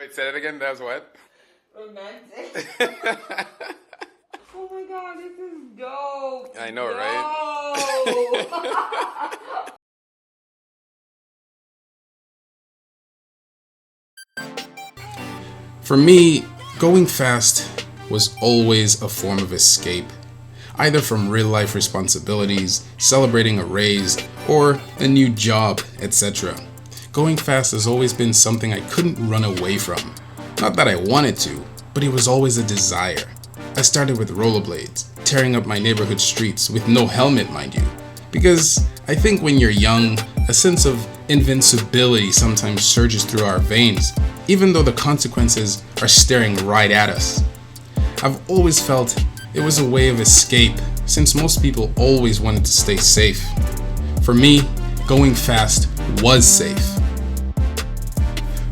Wait, say it again. That was what? Romantic. Oh my god, this is dope. I know, right? For me, going fast was always a form of escape, either from real-life responsibilities, celebrating a raise, or a new job, etc. Going fast has always been something I couldn't run away from. Not that I wanted to, but it was always a desire. I started with rollerblades, tearing up my neighborhood streets with no helmet, mind you. Because I think when you're young, a sense of invincibility sometimes surges through our veins, even though the consequences are staring right at us. I've always felt it was a way of escape, since most people always wanted to stay safe. For me, going fast was safe.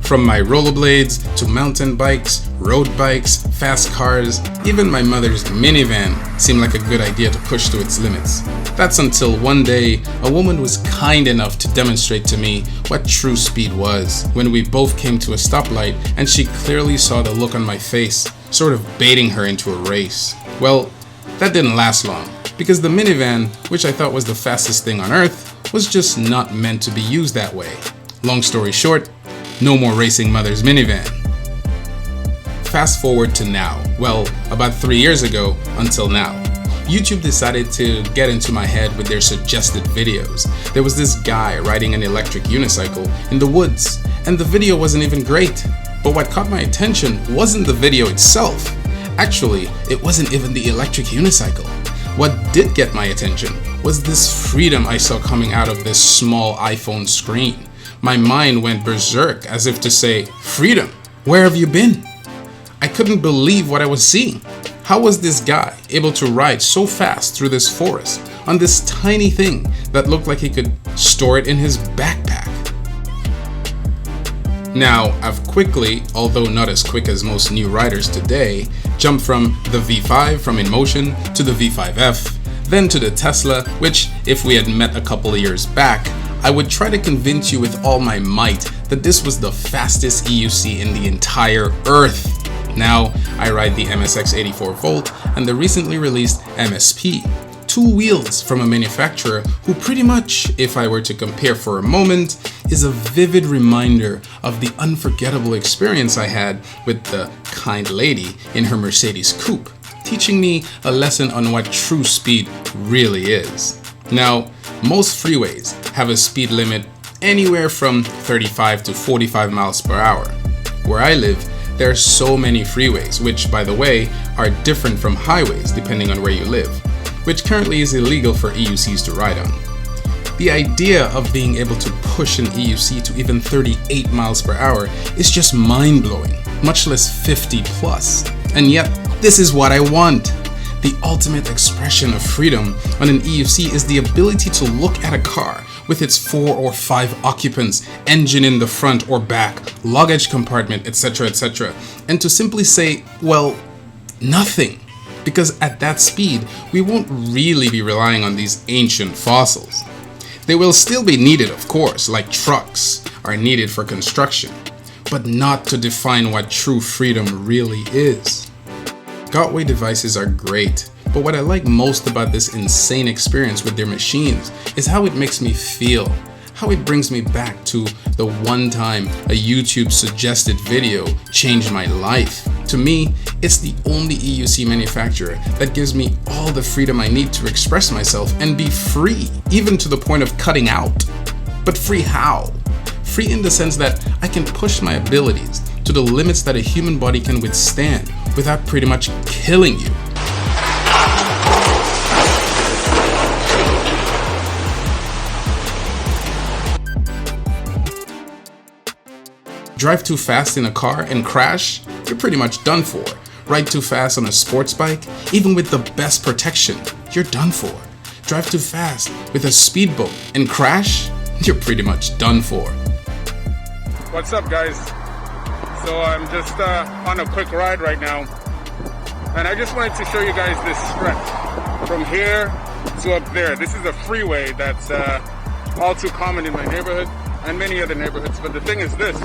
From my rollerblades to mountain bikes, road bikes, fast cars, even my mother's minivan seemed like a good idea to push to its limits. That's until one day, a woman was kind enough to demonstrate to me what true speed was when we both came to a stoplight and she clearly saw the look on my face, sort of baiting her into a race. Well, that didn't last long, because the minivan, which I thought was the fastest thing on earth, was just not meant to be used that way. Long story short, no more racing mother's minivan. Fast forward to now, well, about 3 years ago until now. YouTube decided to get into my head with their suggested videos. There was this guy riding an electric unicycle in the woods, and the video wasn't even great. But what caught my attention wasn't the video itself. Actually, it wasn't even the electric unicycle. What did get my attention was this freedom I saw coming out of this small iPhone screen. My mind went berserk, as if to say, "Freedom, where have you been?" I couldn't believe what I was seeing. How was this guy able to ride so fast through this forest on this tiny thing that looked like he could store it in his backpack? Now, I've quickly, although not as quick as most new riders today, jumped from the V5 from InMotion to the V5F, then to the Tesla, which, if we had met a couple of years back, I would try to convince you with all my might that this was the fastest EUC in the entire earth. Now, I ride the MSX 84V and the recently released MSP, two wheels from a manufacturer who pretty much, if I were to compare for a moment, is a vivid reminder of the unforgettable experience I had with the kind lady in her Mercedes coupe, teaching me a lesson on what true speed really is. Now, most freeways have a speed limit anywhere from 35 to 45 miles per hour. Where I live, there are so many freeways, which, by the way, are different from highways depending on where you live, which currently is illegal for EUCs to ride on. The idea of being able to push an EUC to even 38 miles per hour is just mind-blowing, much less 50 plus. And yet, this is what I want. The ultimate expression of freedom on an EUC is the ability to look at a car with its 4 or 5 occupants, engine in the front or back, luggage compartment, etc., and to simply say, well, nothing. Because at that speed, we won't really be relying on these ancient fossils. They will still be needed, of course, like trucks are needed for construction, but not to define what true freedom really is. Gotway devices are great, but what I like most about this insane experience with their machines is how it makes me feel, how it brings me back to the one time a YouTube suggested video changed my life. To me, it's the only EUC manufacturer that gives me all the freedom I need to express myself and be free, even to the point of cutting out. But free how? Free in the sense that I can push my abilities to the limits that a human body can withstand without pretty much killing you. Drive too fast in a car and crash, you're pretty much done for. Ride too fast on a sports bike, even with the best protection, you're done for. Drive too fast with a speedboat and crash, you're pretty much done for. What's up, guys? So I'm just on a quick ride right now, and I just wanted to show you guys this stretch from here to up there. This is a freeway that's all too common in my neighborhood and many other neighborhoods, but the thing is this: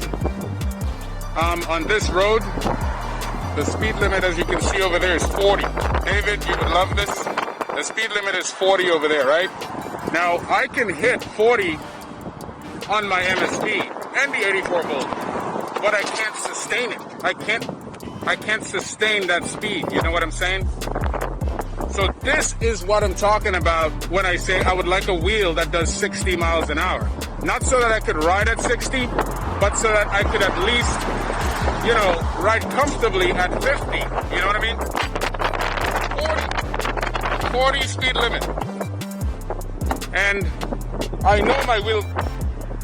On this road, the speed limit, as you can see over there, is 40. David, you would love this. The speed limit is 40 over there, right? Now, I can hit 40 on my MSP and the 84 volt, but I can't sustain it. I can't sustain that speed. You know what I'm saying? So this is what I'm talking about when I say I would like a wheel that does 60 miles an hour. Not so that I could ride at 60, but so that I could at least, you know, ride comfortably at 50. You know what I mean? 40 speed limit. And I know my wheel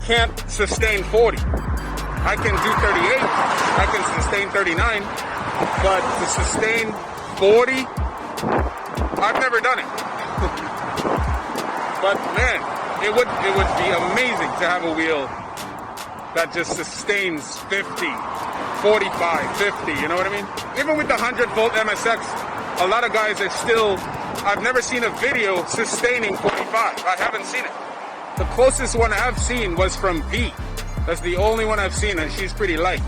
can't sustain 40. I can do 38. I can sustain 39. But to sustain 40, I've never done it. But man, it would be amazing to have a wheel that just sustains 50, 45, 50, you know what I mean? Even with the 100 volt MSX, a lot of guys are still, I've never seen a video sustaining 45. I haven't seen it. The closest one I've seen was from P. That's the only one I've seen, and she's pretty light.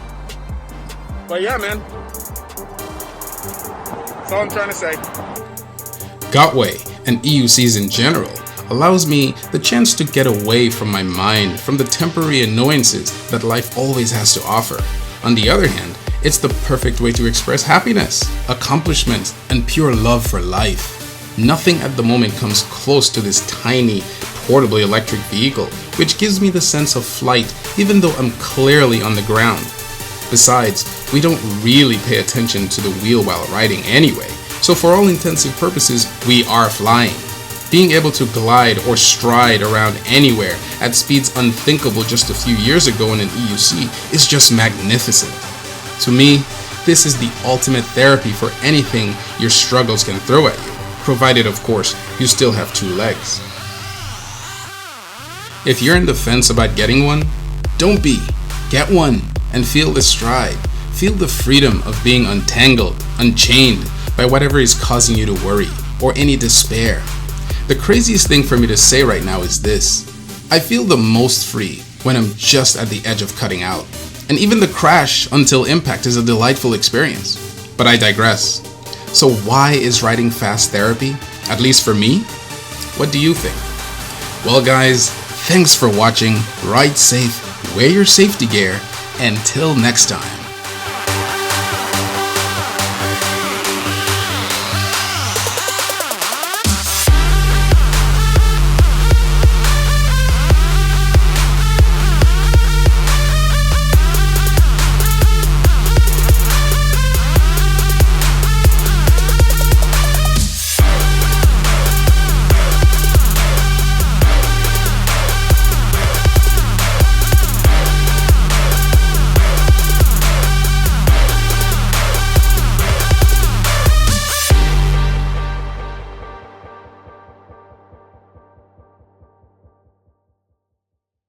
But yeah, man. That's all I'm trying to say. Gotway, and EUCs in general, allows me the chance to get away from my mind, from the temporary annoyances that life always has to offer. On the other hand, it's the perfect way to express happiness, accomplishment, and pure love for life. Nothing at the moment comes close to this tiny, portable electric vehicle, which gives me the sense of flight even though I'm clearly on the ground. Besides, we don't really pay attention to the wheel while riding anyway, so for all intents and purposes, we are flying. Being able to glide or stride around anywhere at speeds unthinkable just a few years ago in an EUC is just magnificent. To me, this is the ultimate therapy for anything your struggles can throw at you, provided of course you still have two legs. If you're in the fence about getting one, don't be. Get one and feel the stride. Feel the freedom of being untangled, unchained by whatever is causing you to worry or any despair. The craziest thing for me to say right now is this: I feel the most free when I'm just at the edge of cutting out. And even the crash until impact is a delightful experience. But I digress. So why is riding fast therapy? At least for me? What do you think? Well guys, thanks for watching. Ride safe, wear your safety gear. Until next time.